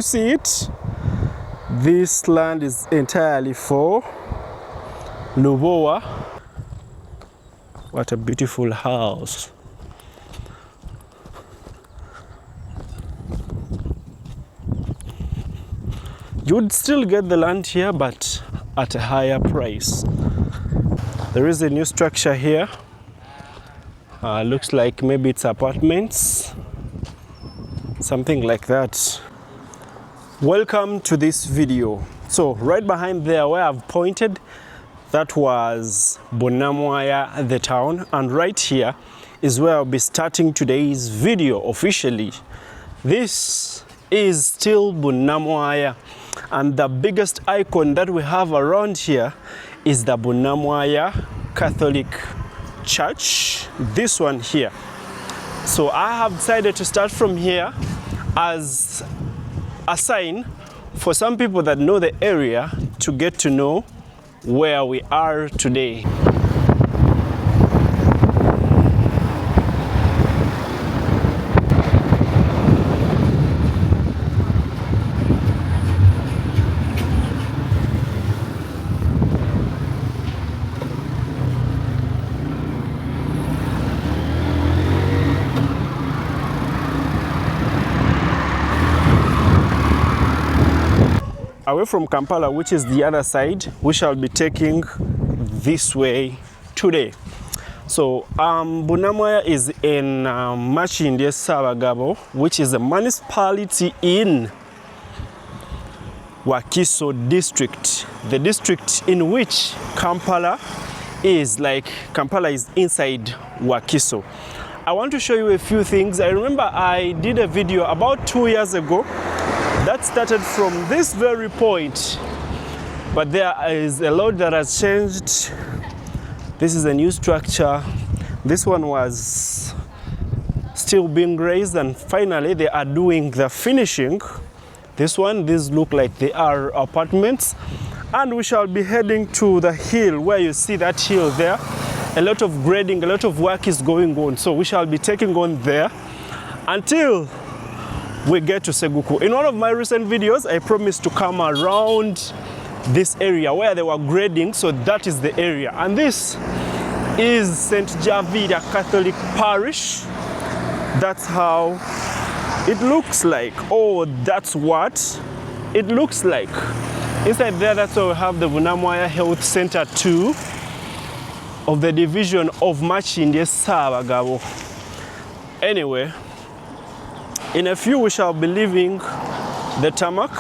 you see it? This land is entirely for Lubowa. What a beautiful house. You would still get the land here, but at a higher price. There is a new structure here. Looks like maybe it's apartments, something like that. Welcome to this video. So right behind there where I've pointed, that was Bunamaya, the town, and right here is where I'll be starting today's video officially. This is still Bunamaya, and the biggest icon that we have around here is the Bunamaya Catholic Church, this one here. So I have decided to start from here as a sign for some people that know the area to get to know where we are today. Away from Kampala, which is the other side, we shall be taking this way today. So Bunamaya is in Machinde Sabagabo, which is a municipality in Wakiso district, the district in which Kampala is. Like Kampala is inside Wakiso. I want to show you a few things. I remember I did a video about 2 years ago that started from this very point, but there is a lot that has changed. This is a new structure. This one was still being raised, and finally they are doing the finishing. This one, these look like they are apartments, and we shall be heading to the hill where you see that hill there. A lot of grading, a lot of work is going on, so we shall be taking on there until we get to Seguku. In one of my recent videos, I promised to come around this area where they were grading, so that is the area. And this is St. Javida Catholic Parish. That's how it looks like. Oh, that's what it looks like. Inside there, that's where we have the Bunamaya Health Center 2 of the division of Machinde Sabagabo. Anyway, in a few, we shall be leaving the tarmac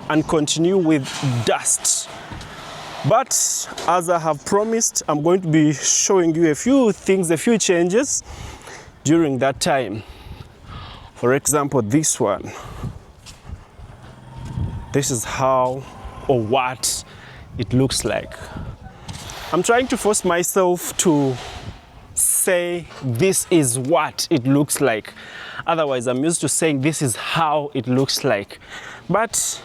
and continue with dust. But as I have promised, I'm going to be showing you a few things, a few changes during that time. For example, this one. This is how or what it looks like. I'm trying to force myself to say this is what it looks like. Otherwise, I'm used to saying this is how it looks like. But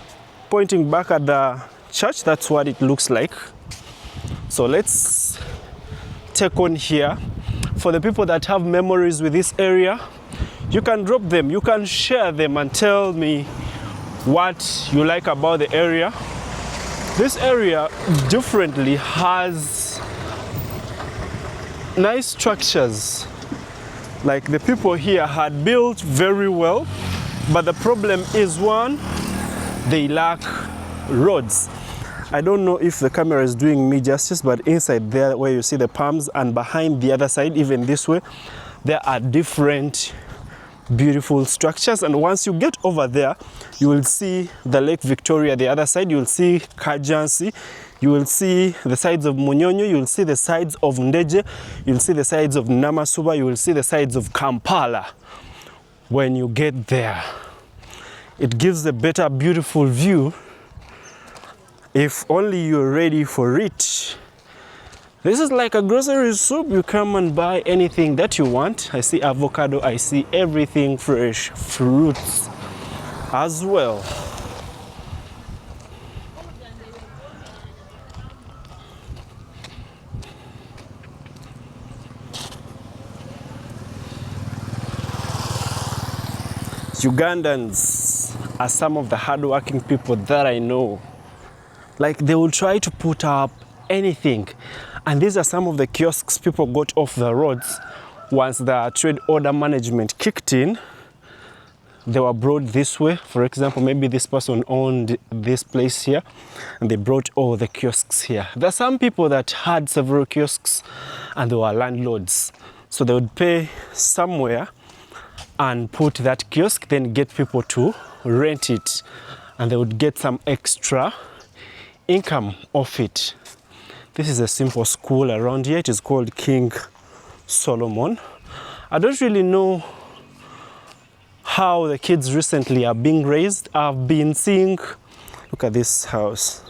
pointing back at the church, that's what it looks like. So let's take on here. For the people that have memories with this area, you can drop them, you can share them and tell me what you like about the area. This area differently has nice structures. Like the people here had built very well, but the problem is one, they lack roads. I don't know if the camera is doing me justice, but inside there where you see the palms and behind the other side, even this way, there are different beautiful structures. And once you get over there, you will see the Lake Victoria. The other side, you will see Kajansi. You will see the sides of Munyonyo, you will see the sides of Ndeje, you will see the sides of Namasuba, you will see the sides of Kampala. When you get there, it gives a better, beautiful view if only you're ready for it. This is like a grocery soup. You come and buy anything that you want. I see avocado, I see everything fresh, fruits as well. Ugandans are some of the hardworking people that I know. Like, they will try to put up anything. And these are some of the kiosks people got off the roads once the trade order management kicked in. They were brought this way. For example, maybe this person owned this place here and they brought all the kiosks here. There are some people that had several kiosks and they were landlords. So they would pay somewhere and put that kiosk, then get people to rent it, and they would get some extra income off it. This is a simple school around here. It is called King Solomon. I don't really know how the kids recently are being raised. I've been seeing, look at this house.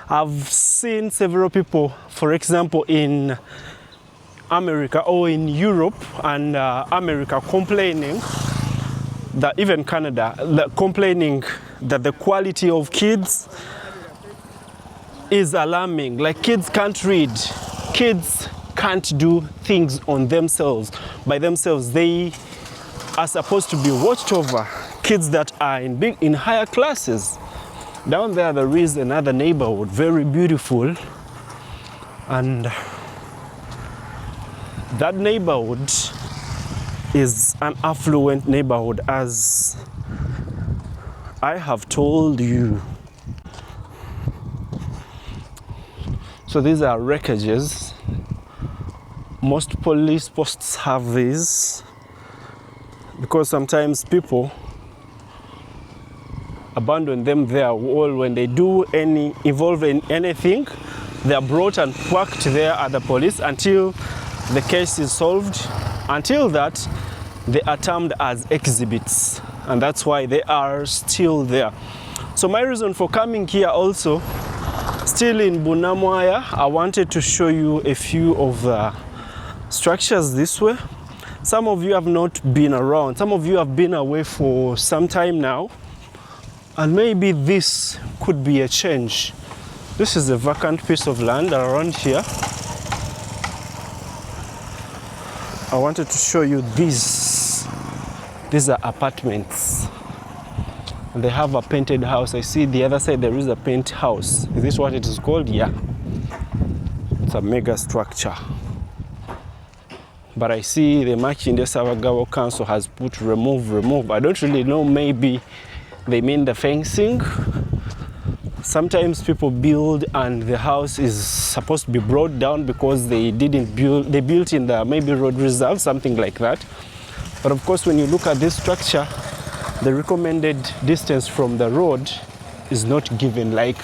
I've seen several people, for example, in America or in Europe and America complaining that, even Canada, complaining that the quality of kids is alarming. Like, kids can't read, kids can't do things on themselves, by themselves. They are supposed to be watched over. Kids that are in higher classes. Down there is another neighborhood, very beautiful, and that neighborhood is an affluent neighborhood, as I have told you. So these are wreckages. Most police posts have these because sometimes people abandon them there. All when they do involve in anything, they are brought and parked there at the police until the case is solved. Until that, they are termed as exhibits, and that's why they are still there. So my reason for coming here also, still in Bunamaya, I wanted to show you a few of the structures this way. Some of you have not been around. Some of you have been away for some time now, and maybe this could be a change. This is a vacant piece of land around here. I wanted to show you these. These are apartments. And they have a painted house. I see the other side there is a paint house. Is this what it is called? Yeah. It's a mega structure. But I see the Makinde Savagawa Council has put remove. I don't really know, maybe they mean the fencing. Sometimes people build and the house is supposed to be brought down because they didn't build, they built in the maybe road reserve, something like that. But of course, when you look at this structure, the recommended distance from the road is not given, like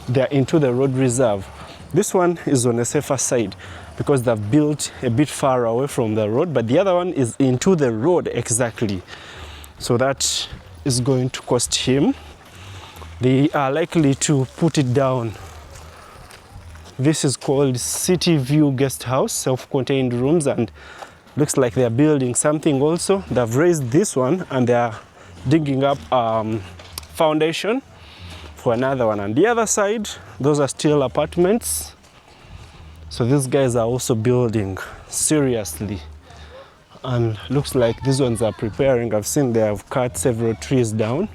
they're into the road reserve. This one is on a safer side because they've built a bit far away from the road, but the other one is into the road exactly. So that is going to cost him. They are likely to put it down. This is called City View Guest House, self-contained rooms, and looks like they're building something also. They've raised this one and they're digging up foundation for another one. And the other side, those are still apartments. So these guys are also building seriously. And looks like these ones are preparing. I've seen they have cut several trees down.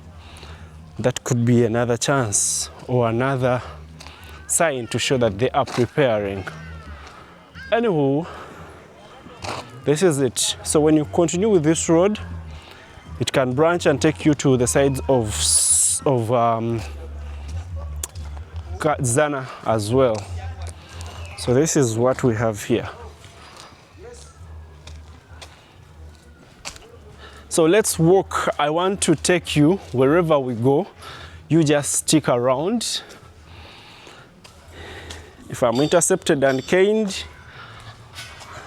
That could be another chance or another sign to show that they are preparing. Anywho, this is it. So when you continue with this road, it can branch and take you to the sides of Zana as well. So this is what we have here. So let's walk. I want to take you wherever we go. You just stick around. If I'm intercepted and caned,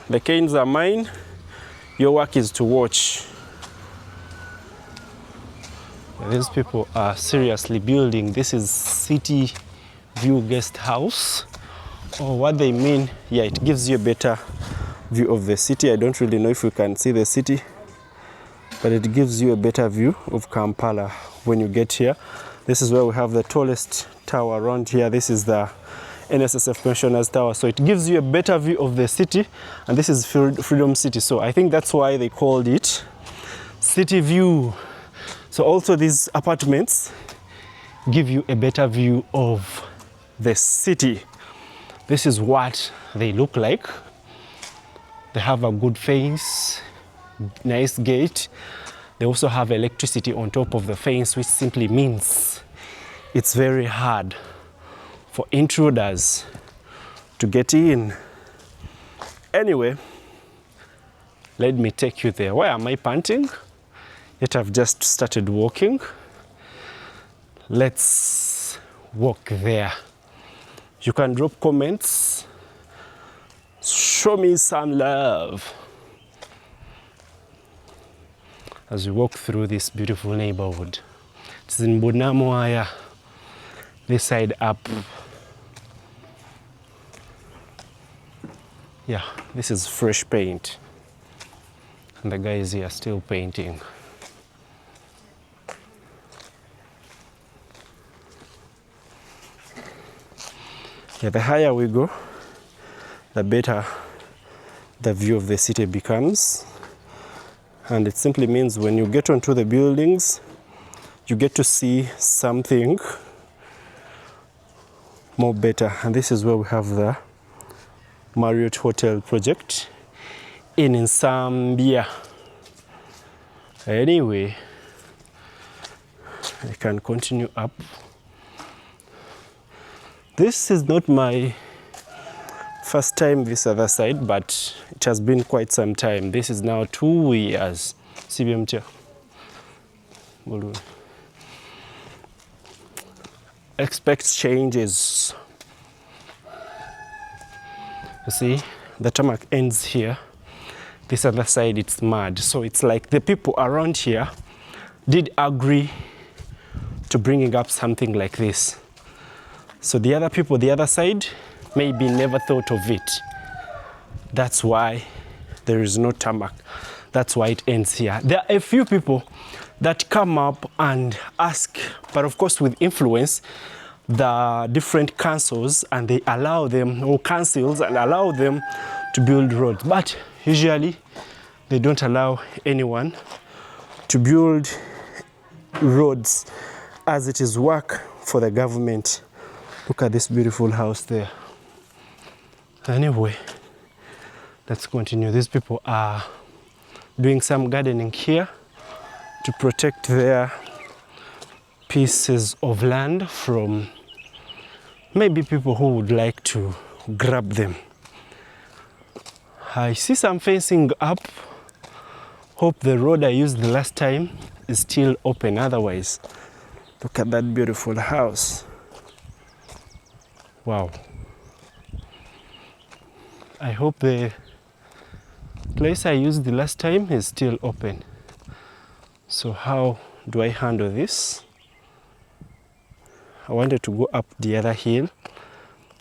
the canes are mine. Your work is to watch. These people are seriously building. This is City View Guest House. Or what they mean, yeah, it gives you a better view of the city. I don't really know if you can see the city, but it gives you a better view of Kampala when you get here. This is where we have the tallest tower around here. This is the NSSF Pensioners Tower. So it gives you a better view of the city, and this is Freedom City. So I think that's why they called it City View. So also these apartments give you a better view of the city. This is what they look like. They have a good fence, nice gate. They also have electricity on top of the fence, which simply means it's very hard for intruders to get in. Anyway, let me take you there. Why am I panting? Yet I've just started walking. Let's walk there. You can drop comments. Show me some love as we walk through this beautiful neighborhood. It's in Bunamaya, this side up. Yeah, this is fresh paint. And the guys here are still painting. Yeah, the higher we go, the better the view of the city becomes. And it simply means when you get onto the buildings, you get to see something more better. And this is where we have the Marriott Hotel project in Zambia. Anyway, I can continue up. This is not my first time this other side, but it has been quite some time. This is now 2 years. Expect changes. You see, the tarmac ends here. This other side, it's mud. So it's like the people around here did agree to bringing up something like this. So the other people, the other side, maybe never thought of it. That's why there is no tarmac. That's why it ends here. There are a few people that come up and ask, but of course with influence, the different councils, and they allow them, or councils, and allow them to build roads. But usually they don't allow anyone to build roads, as it is work for the government. Look at this beautiful house there. Anyway, let's continue. These people are doing some gardening here to protect their pieces of land from maybe people who would like to grab them. I see some fencing up. Hope the road I used the last time is still open. Otherwise, look at that beautiful house. Wow. I hope the place I used the last time is still open. So how do I handle this? I wanted to go up the other hill,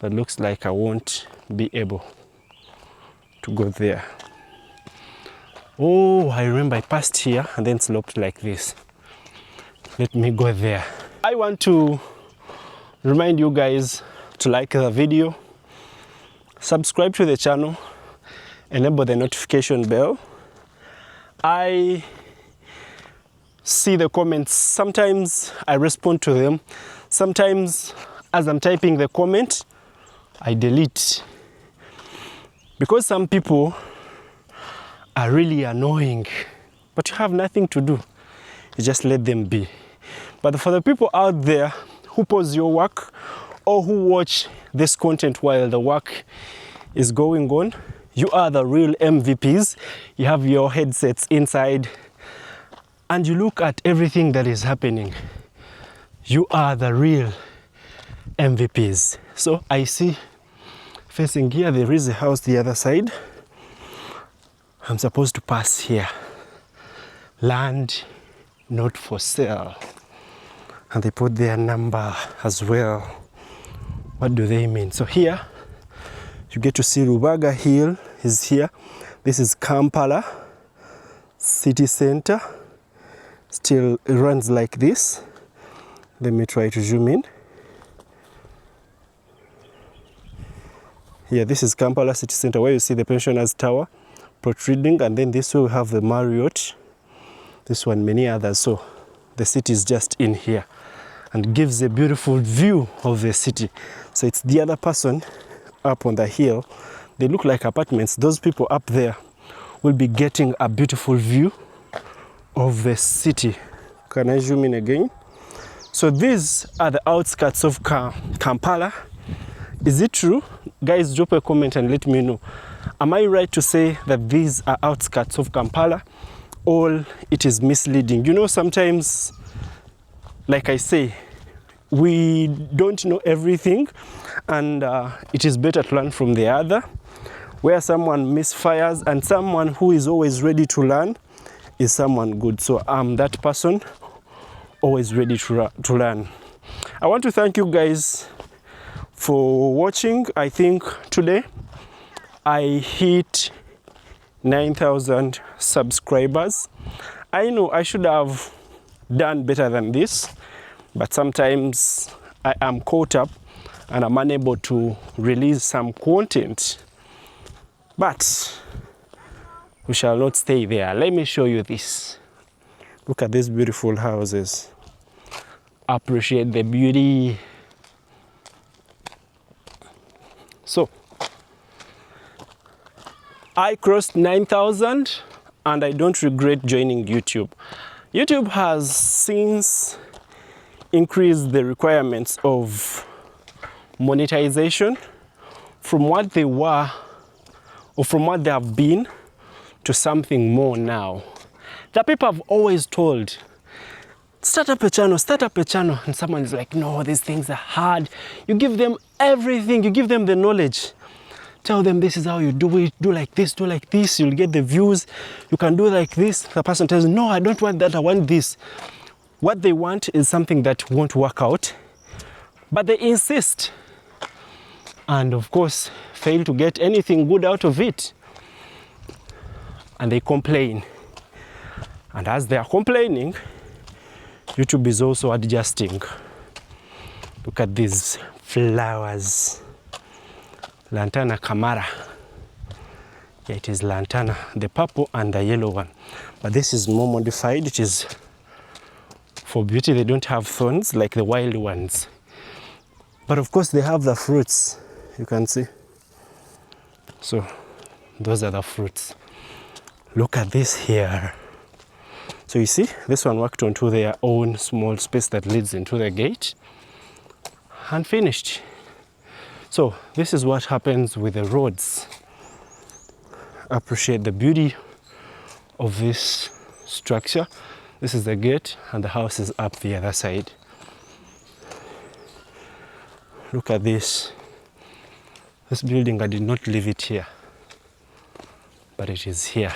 but looks like I won't be able to go there. Oh, I remember I passed here and then sloped like this. Let me go there. I want to remind you guys to like the video, subscribe to the channel, enable the notification bell. I see the comments. Sometimes I respond to them. Sometimes as I'm typing the comment, I delete. Because some people are really annoying, but you have nothing to do. You just let them be. But for the people out there who pause your work or who watch this content while the work is going on, you are the real MVPs. You have your headsets inside and you look at everything that is happening. You are the real MVPs. So I see facing here, there is a house the other side. I'm supposed to pass here. Land not for sale. And they put their number as well. What do they mean? So here, you get to see Rubaga Hill is here. This is Kampala city center. Still, it runs like this. Let me try to zoom in. Yeah, this is Kampala city center, where you see the pensioners tower protruding, and then this way we have the Marriott. This one, many others. So the city is just in here and gives a beautiful view of the city. So it's the other person up on the hill. They look like apartments. Those people up there will be getting a beautiful view of the city. Can I zoom in again? So these are the outskirts of Kampala. Is it true? Guys, drop a comment and let me know. Am I right to say that these are outskirts of Kampala, or it is misleading? You know, sometimes, like I say, we don't know everything, and it is better to learn from the other. Where someone misfires and someone who is always ready to learn is someone good. So I'm that person, always ready to learn. I want to thank you guys for watching. I think today I hit 9,000 subscribers. I know I should have done better than this, but sometimes I am caught up and I'm unable to release some content. But we shall not stay there. Let me show you this. Look at these beautiful houses. Appreciate the beauty. So I crossed 9,000 and I don't regret joining YouTube. YouTube has since increased the requirements of monetization from what they were, or from what they have been, to something more now. The people have always told, start up a channel, and someone is like, no, these things are hard. You give them everything, you give them the knowledge. Tell them this is how you do it, do like this, you'll get the views, you can do like this. The person tells, no, I don't want that, I want this. What they want is something that won't work out, but they insist. And of course, fail to get anything good out of it. And they complain. And as they are complaining, YouTube is also adjusting. Look at these flowers. Lantana Camara. Yeah, it is Lantana, the purple and the yellow one. But this is more modified. It is for beauty. They don't have thorns like the wild ones. But of course, they have the fruits. You can see. So those are the fruits. Look at this here. So you see, this one worked onto their own small space that leads into the gate and finished. So this is what happens with the roads. Appreciate the beauty of this structure. This is the gate and the house is up the other side. Look at this. This building, I did not leave it here, but it is here.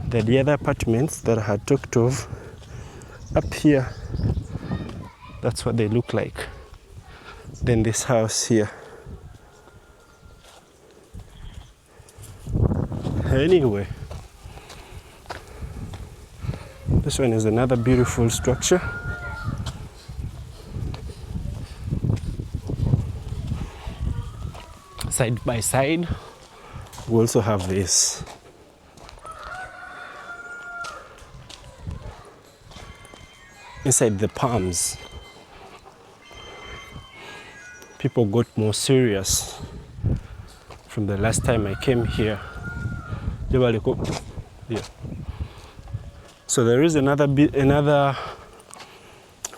The other apartments that I had talked of up here, that's what they look like. Then this house here. Anyway, this one is another beautiful structure. Side by side, we also have this. Inside the palms, people got more serious from the last time I came here. Yeah. So there is another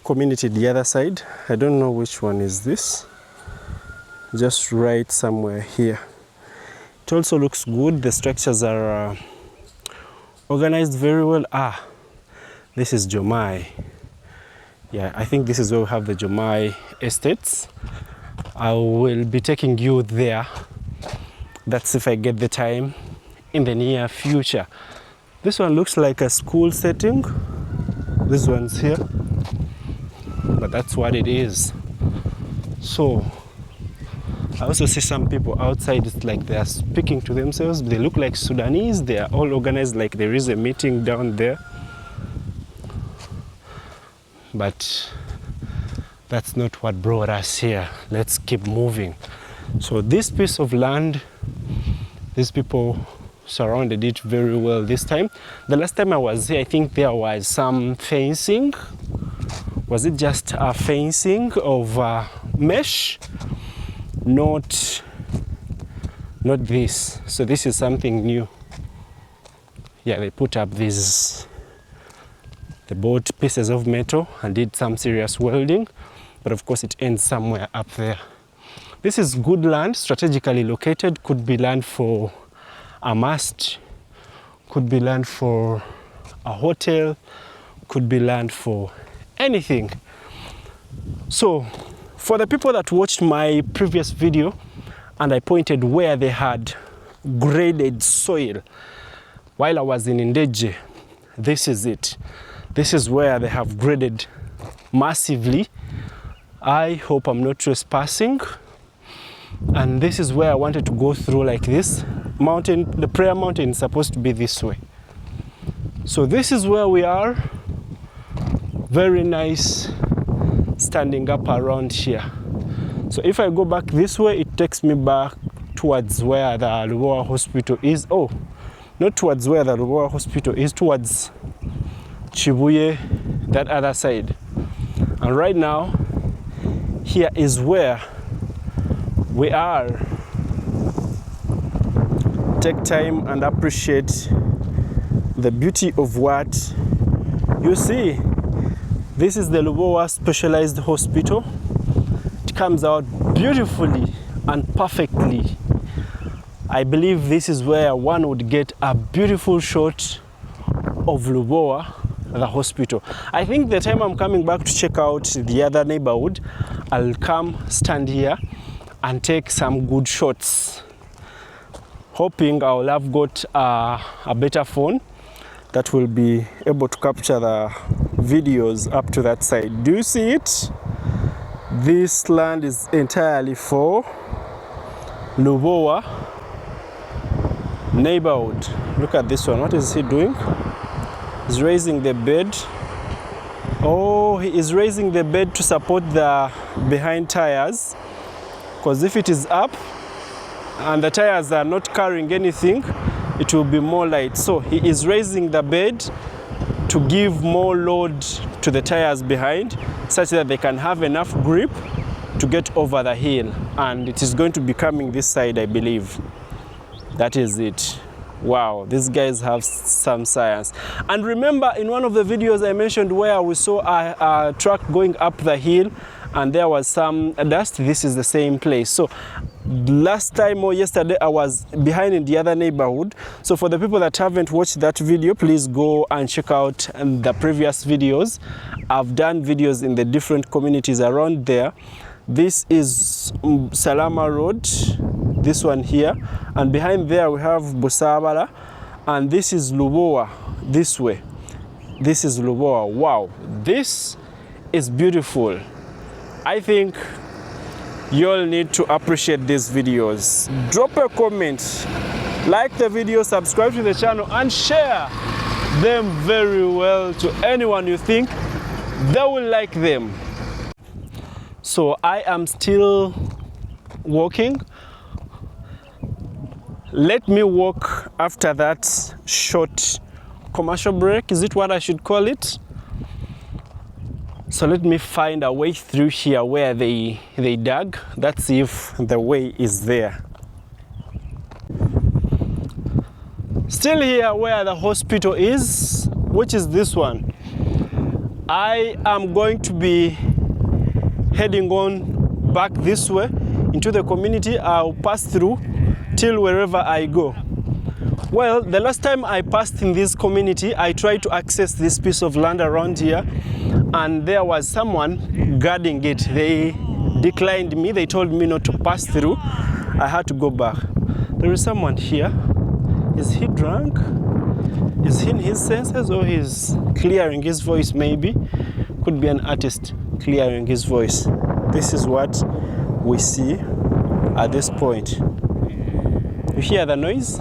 community the other side. I don't know which one is this. Just right somewhere here. It also looks good. The structures are organized very well. This is Jomai. Yeah, I think this is where we have the Jomai estates. I will be taking you there. That's if I get the time in the near future. This one looks like a school setting. This one's here, but that's what it is. So I also see some people outside. It's like they are speaking to themselves. They look like Sudanese. They are all organized like there is a meeting down there. But that's not what brought us here. Let's keep moving. So this piece of land, these people surrounded it very well this time. The last time I was here, I think there was some fencing. Was it just a fencing of mesh? Not this. So this is something new. Yeah, they put up these, they bought pieces of metal and did some serious welding, but of course it ends somewhere up there. This is good land, strategically located. Could be land for a mast, could be land for a hotel, could be land for anything. So for the people that watched my previous video and I pointed where they had graded soil while I was in Ndeje, this is it. This is where they have graded massively. I hope I'm not trespassing. And this is where I wanted to go through like this. Mountain, the prayer mountain is supposed to be this way. So this is where we are. Very nice standing up around here. So if I go back this way, it takes me back towards where the Lubowa hospital is. Oh, not towards where the Lubowa hospital is, towards Chibuye, that other side. And right now, here is where we are. Take time and appreciate the beauty of what you see. This is the Lubowa Specialized Hospital. It comes out beautifully and perfectly. I believe this is where one would get a beautiful shot of Lubowa, the hospital. I think the time I'm coming back to check out the other neighborhood, I'll come stand here and take some good shots. Hoping I'll have got a better phone that will be able to capture the videos up to that side. Do you see it? This land is entirely for Lubowa neighborhood. Look at this one. What is he doing? He's raising the bed. Oh, he is raising the bed to support the behind tires. Because if it is up and the tires are not carrying anything, it will be more light. So he is raising the bed to give more load to the tires behind, such that they can have enough grip to get over the hill. And it is going to be coming this side, I believe. That is it. Wow, these guys have some science. And remember, in one of the videos I mentioned where we saw a truck going up the hill and there was some dust, this is the same place. So last time or yesterday I was behind in the other neighborhood. So for the people that haven't watched that video, please go and check out the previous videos. I've done videos in the different communities around there. This is Salama Road, this one here, and behind there we have Busabala, and this is Lubowa, this way. This is Lubowa. Wow, this is beautiful. I think you all need to appreciate these videos. Drop a comment, like the video, subscribe to the channel, and share them very well to anyone you think they will like them. So I am still walking. Let me walk after that short commercial break. Is it what I should call it? So let me find a way through here where they dug. Let's see if the way is there. Still here where the hospital is, which is this one. I am going to be heading on back this way into the community. I'll pass through till wherever I go. Well, the last time I passed in this community, I tried to access this piece of land around here, and there was someone guarding it. They declined me. They told me not to pass through. I had to go back. There is someone here. Is he drunk? Is he in his senses, or he's clearing his voice maybe? Could be an artist clearing his voice. This is what we see at this point. You hear the noise?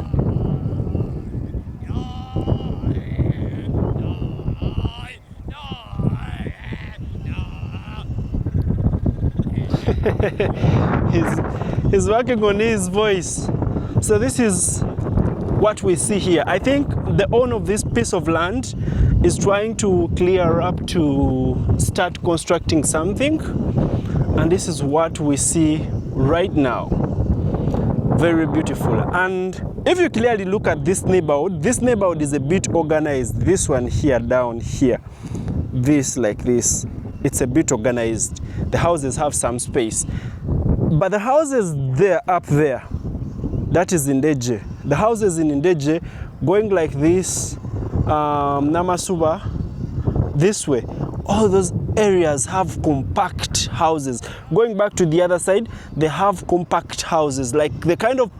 he's working on his voice. So this is what we see here. I think the owner of this piece of land is trying to clear up to start constructing something, and this is what we see right now. Very beautiful. And if you clearly look at this neighborhood is a bit organized. This one here, down here, this like this, it's a bit organized. The houses have some space, but the houses there up there, that is Ndeje. The houses in Ndeje going like this, Namasuba, this way, all those areas have compact houses. Going back to the other side, they have compact houses. Like the kind of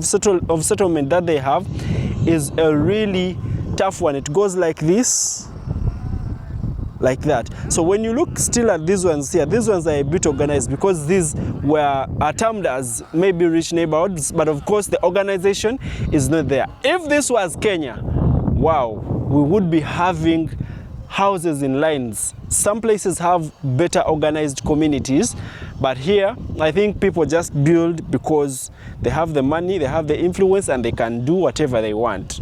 settlement that they have is a really tough one. It goes like this, like that. So when you look still at these ones here, these ones are a bit organized because these were termed as maybe rich neighborhoods, but of course the organization is not there. If this was Kenya, wow, we would be having houses in lines. Some places have better organized communities, but here I think people just build because they have the money, they have the influence, and they can do whatever they want.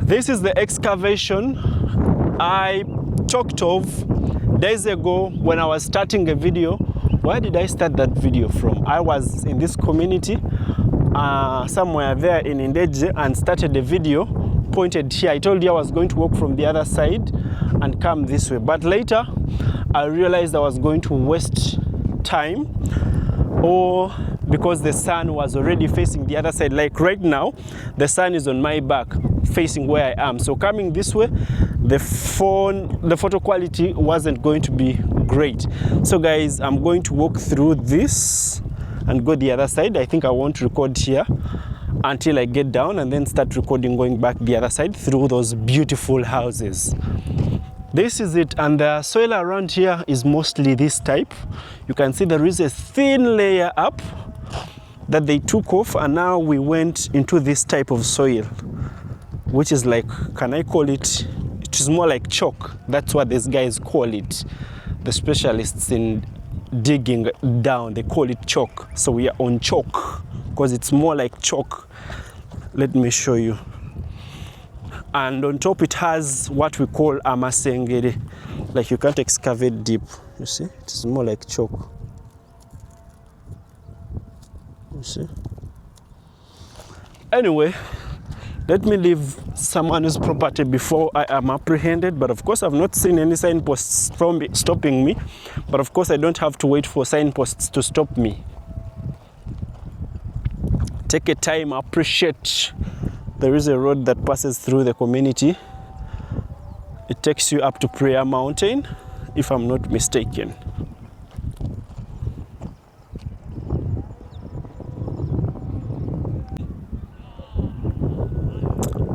This is the excavation I talked of days ago when I was starting a video. Where did I start that video from? I was in this community somewhere there in Ndeje and started a video pointed here. I told you I was going to walk from the other side and come this way, but later I realized I was going to waste time, or because the sun was already facing the other side. Like right now, the sun is on my back facing where I am, so coming this way, the photo quality wasn't going to be great. So guys, I'm going to walk through this and go the other side. I think I won't record here until I get down and then start recording going back the other side through those beautiful houses. This is it, and the soil around here is mostly this type. You can see there is a thin layer up that they took off, and now we went into this type of soil, which is like, can I call it, it is more like chalk. That's what these guys call it. The specialists in digging down, they call it chalk. So we are on chalk because it's more like chalk. Let me show you. And on top it has what we call amasengere. Like you can't excavate deep. You see, it's more like chalk. You see. Anyway, let me leave someone's property before I am apprehended. But of course, I've not seen any signposts stopping me. But of course, I don't have to wait for signposts to stop me. Take a time, appreciate. There is a road that passes through the community. It takes you up to Prayer Mountain, if I'm not mistaken.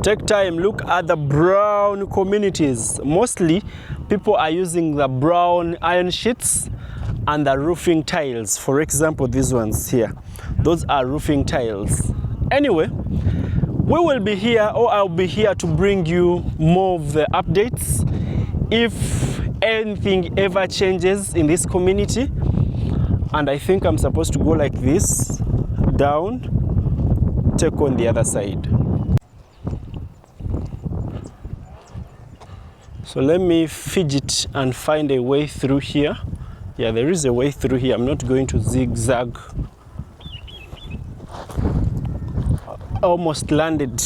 Take time, look at the brown communities. Mostly, people are using the brown iron sheets and the roofing tiles. For example, these ones here. Those are roofing tiles. Anyway, we will be here, or I'll be here to bring you more of the updates if anything ever changes in this community. And I think I'm supposed to go like this, down, take on the other side. So let me fidget and find a way through here. Yeah, there is a way through here. I'm not going to zigzag. I almost landed.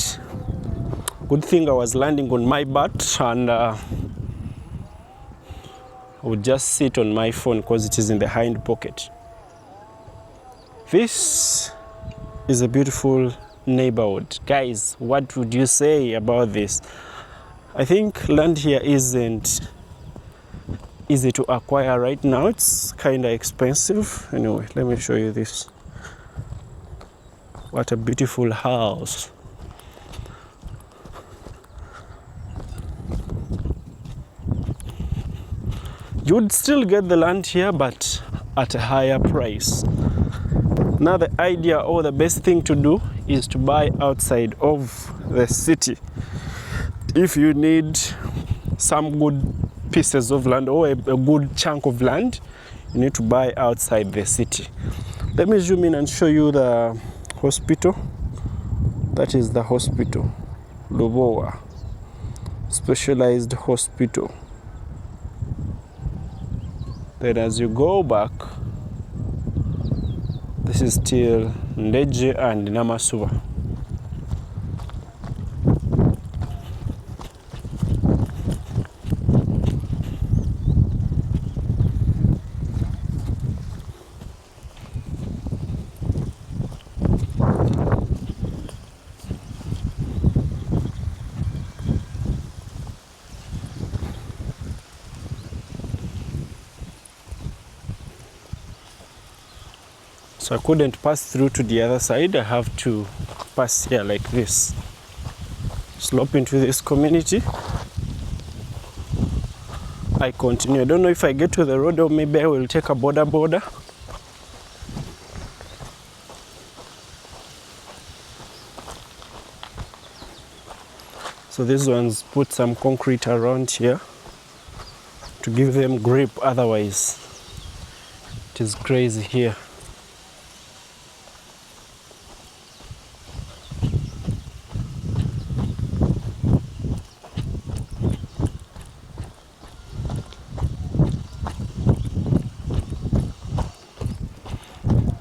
Good thing I was landing on my butt, and I would just sit on my phone because it is in the hind pocket. This is a beautiful neighborhood. Guys, what would you say about this? I think land here isn't easy to acquire right now. It's kind of expensive. Anyway, let me show you this. What a beautiful house. You would still get the land here, but at a higher price. Now the idea, or the best thing to do, is to buy outside of the city. If you need some good pieces of land or a good chunk of land, you need to buy outside the city. Let me zoom in and show you the hospital. That is the hospital, Lubowa specialized hospital. Then as you go back, this is still Ndeje and Namasuba. So I couldn't pass through to the other side. I have to pass here like this. Slope into this community. I continue. I don't know if I get to the road or maybe I will take a border. So these ones put some concrete around here to give them grip, otherwise it is crazy here.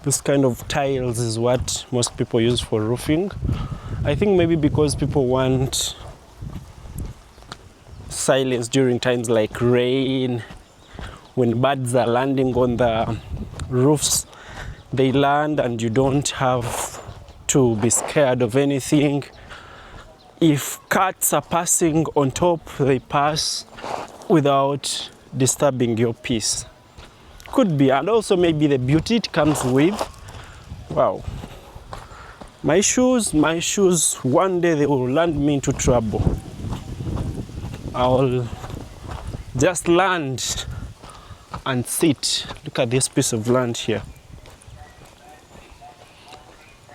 This kind of tiles is what most people use for roofing. I think maybe because people want silence during times like rain, when birds are landing on the roofs, they land and you don't have to be scared of anything. If cats are passing on top, they pass without disturbing your peace. Could be, and also maybe the beauty it comes with. Wow. My shoes, one day they will land me into trouble. I'll just land and sit. Look at this piece of land here.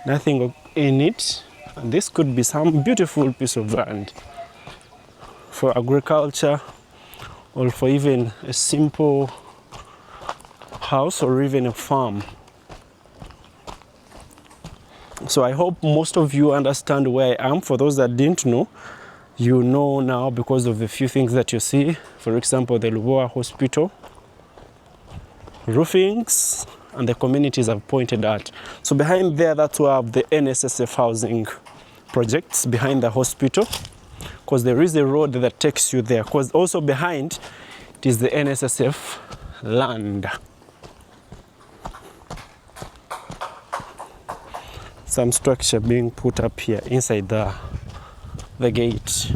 Nothing in it. And this could be some beautiful piece of land for agriculture or for even a simple house or even a farm. So I hope most of you understand where I am. For those that didn't know, you know now because of the few things that you see. For example, the Lubowa Hospital, roofings, and the communities I've pointed at. So behind there, that's where I have the NSSF housing projects behind the hospital, because there is a road that takes you there. Because also behind it is the NSSF land. Some structure being put up here inside the gate.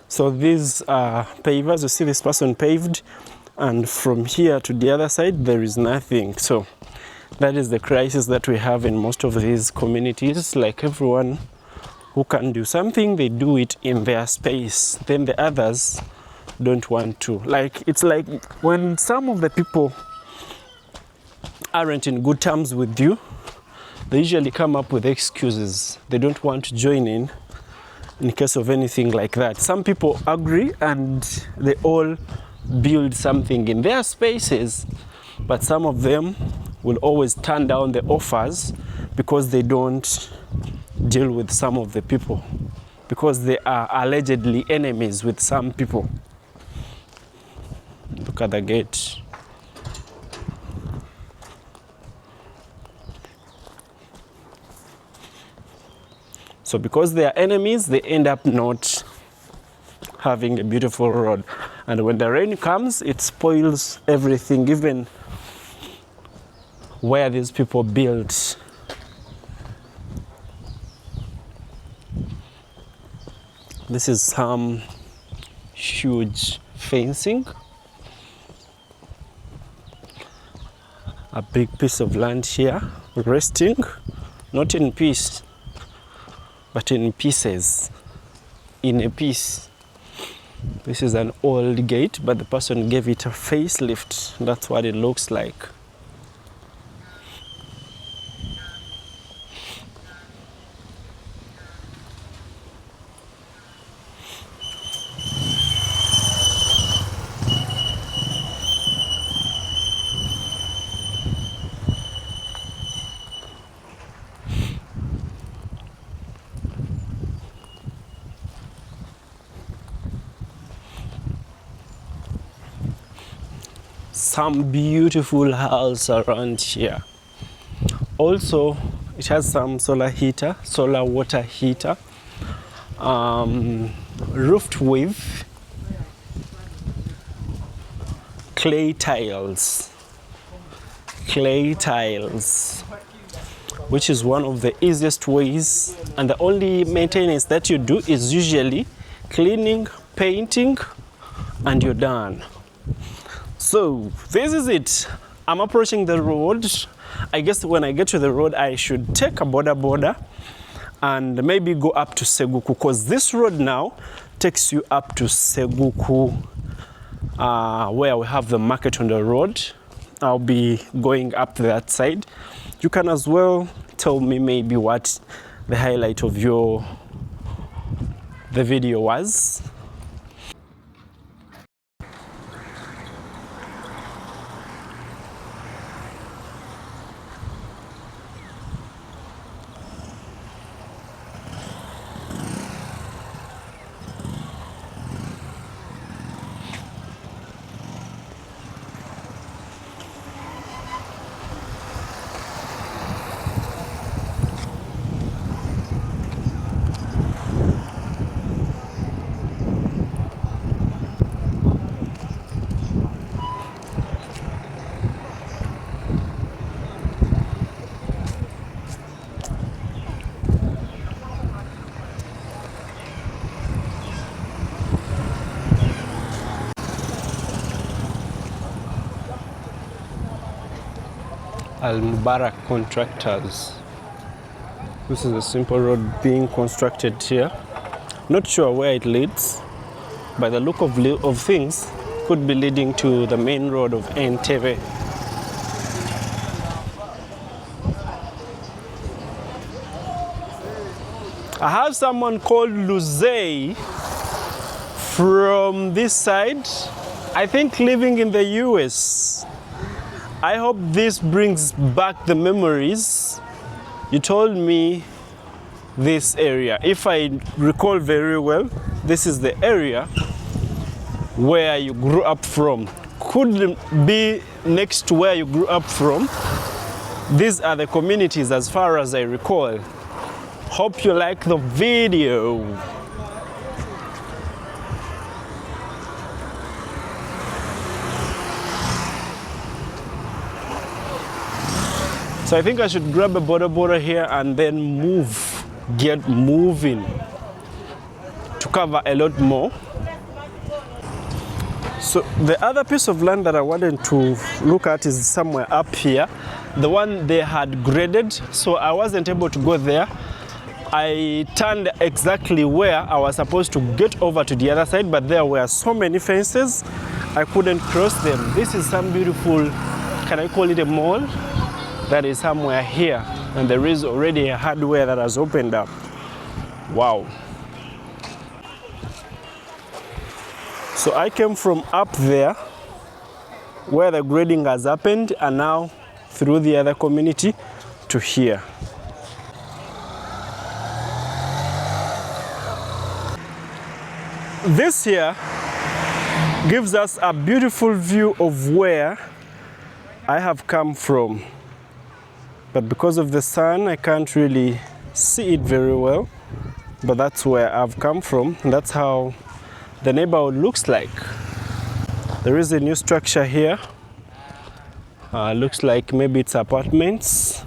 So these are pavers. You see this person paved, and from here to the other side there is nothing. So that is the crisis that we have in most of these communities. Like everyone who can do something, they do it in their space. Then the others don't want to. Like, it's like when some of the people aren't in good terms with you, they usually come up with excuses. They don't want to join in case of anything like that. Some people agree and they all build something in their spaces, but some of them will always turn down the offers because they don't deal with some of the people, because they are allegedly enemies with some people. Look at the gate. So because they are enemies, they end up not having a beautiful road. And when the rain comes, it spoils everything, even where these people build. This is some huge fencing. A big piece of land here, resting, not in peace. but in pieces, in a piece. This is an old gate, but the person gave it a facelift. That's what it looks like. Some beautiful house around here. Also, it has some solar water heater, roofed with clay tiles, which is one of the easiest ways, and the only maintenance that you do is usually cleaning, painting, and you're done. So this is it. I'm approaching the road. I guess when I get to the road, I should take a border and maybe go up to Seguku, because this road now takes you up to Seguku, where we have the market on the road. I'll be going up that side. You can as well tell me maybe what the highlight of the video was. Al-Mubarak Contractors. This is a simple road being constructed here. Not sure where it leads, but the look of things could be leading to the main road of Entebbe. I have someone called Luzei from this side, I think living in the US. I hope this brings back the memories. You told me this area. If I recall very well, this is the area where you grew up from. Could be next to where you grew up from. These are the communities as far as I recall. Hope you like the video. So I think I should grab a border here and then get moving to cover a lot more. So the other piece of land that I wanted to look at is somewhere up here. The one they had graded, so I wasn't able to go there. I turned exactly where I was supposed to get over to the other side, but there were so many fences, I couldn't cross them. This is some beautiful, can I call it a mall? That is somewhere here, and there is already a hardware that has opened up. Wow. So I came from up there where the grading has happened, and now through the other community to here. This here gives us a beautiful view of where I have come from. But because of the sun, I can't really see it very well. But that's where I've come from, and that's how the neighborhood looks like. There is a new structure here. Looks like maybe it's apartments,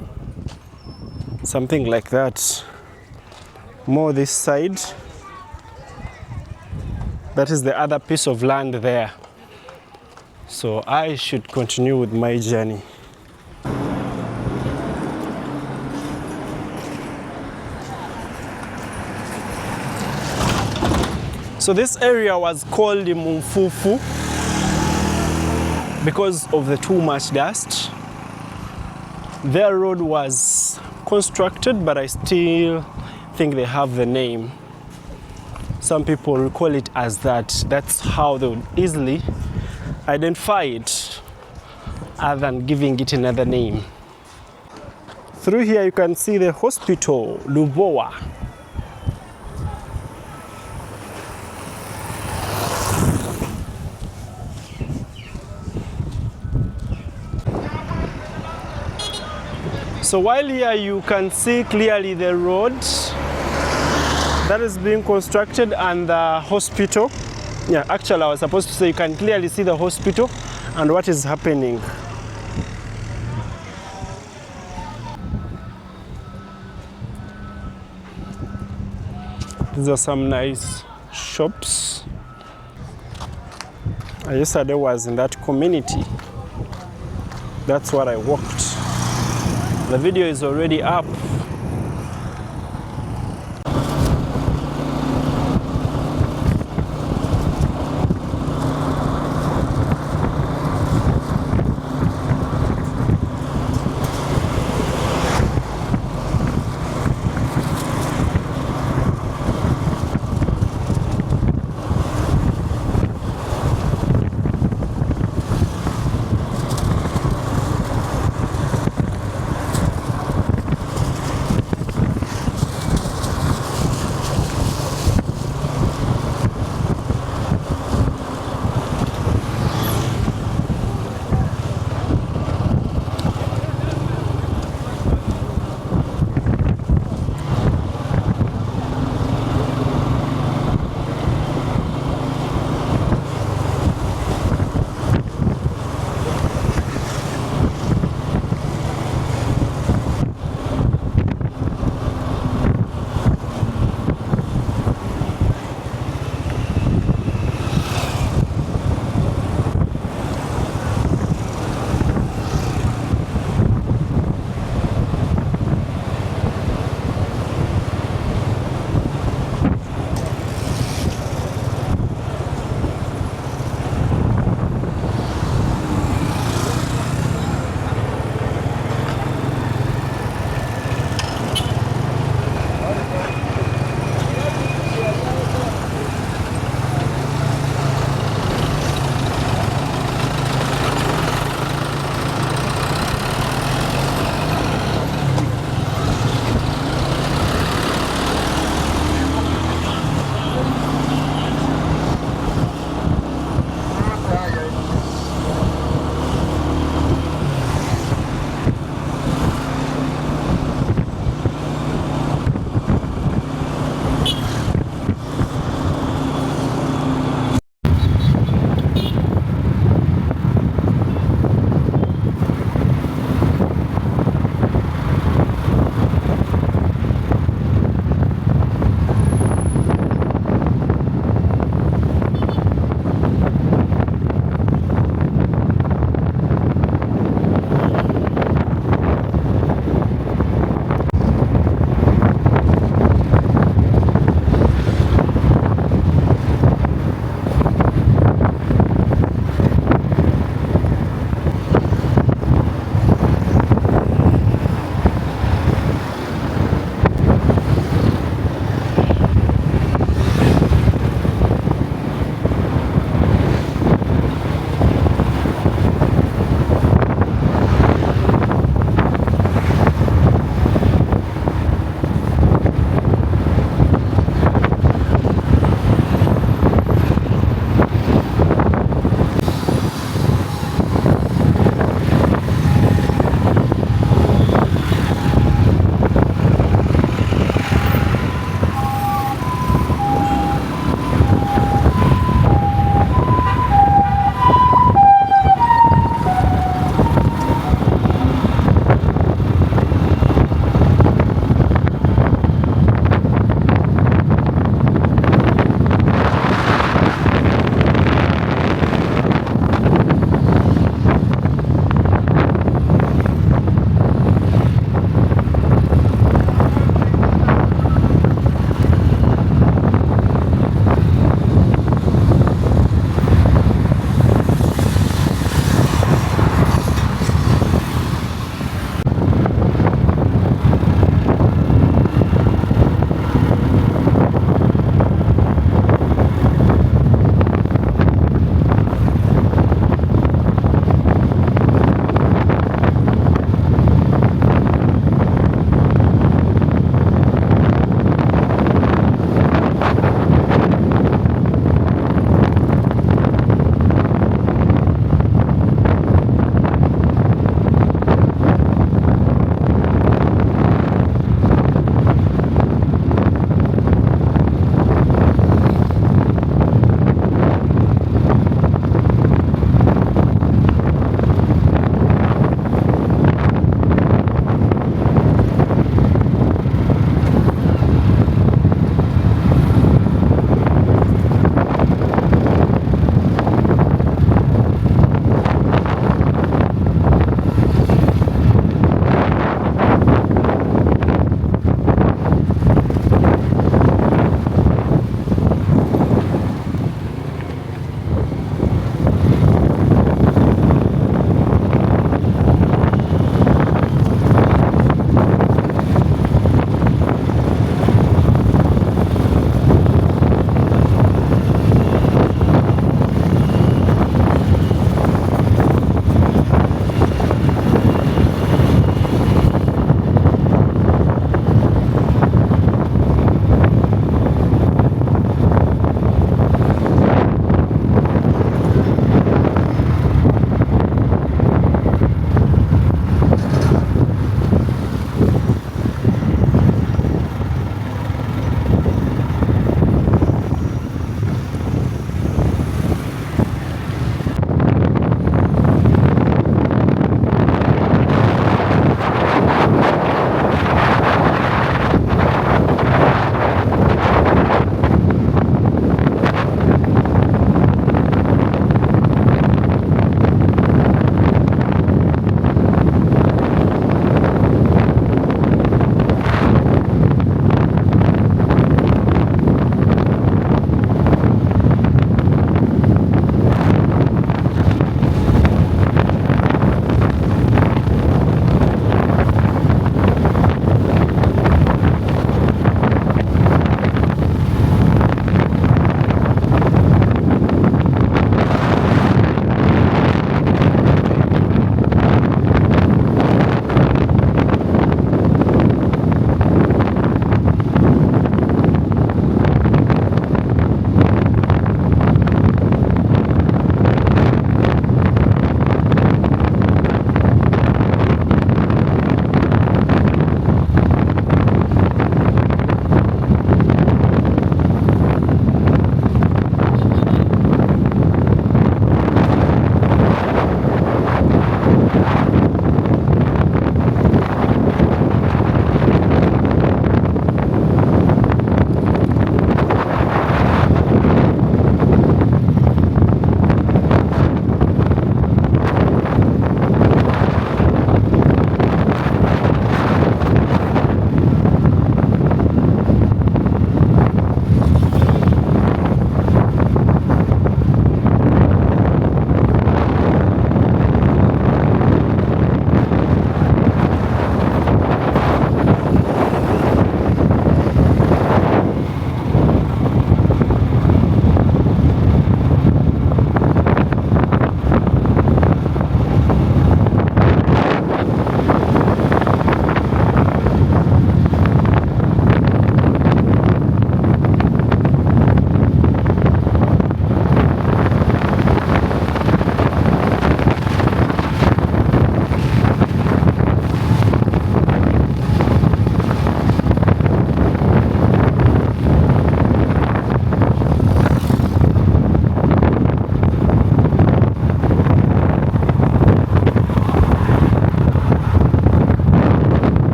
something like that. More this side. That is the other piece of land there. So I should continue with my journey. So this area was called Mumfufu because of the too much dust. Their road was constructed, but I still think they have the name. Some people call it as that. That's how they would easily identify it, other than giving it another name. Through here you can see the hospital, Lubowa. So while here you can see clearly the road that is being constructed and the hospital. Yeah, actually I was supposed to say you can clearly see the hospital and what is happening. These are some nice shops. I yesterday was in that community. That's what I walked. The video is already up.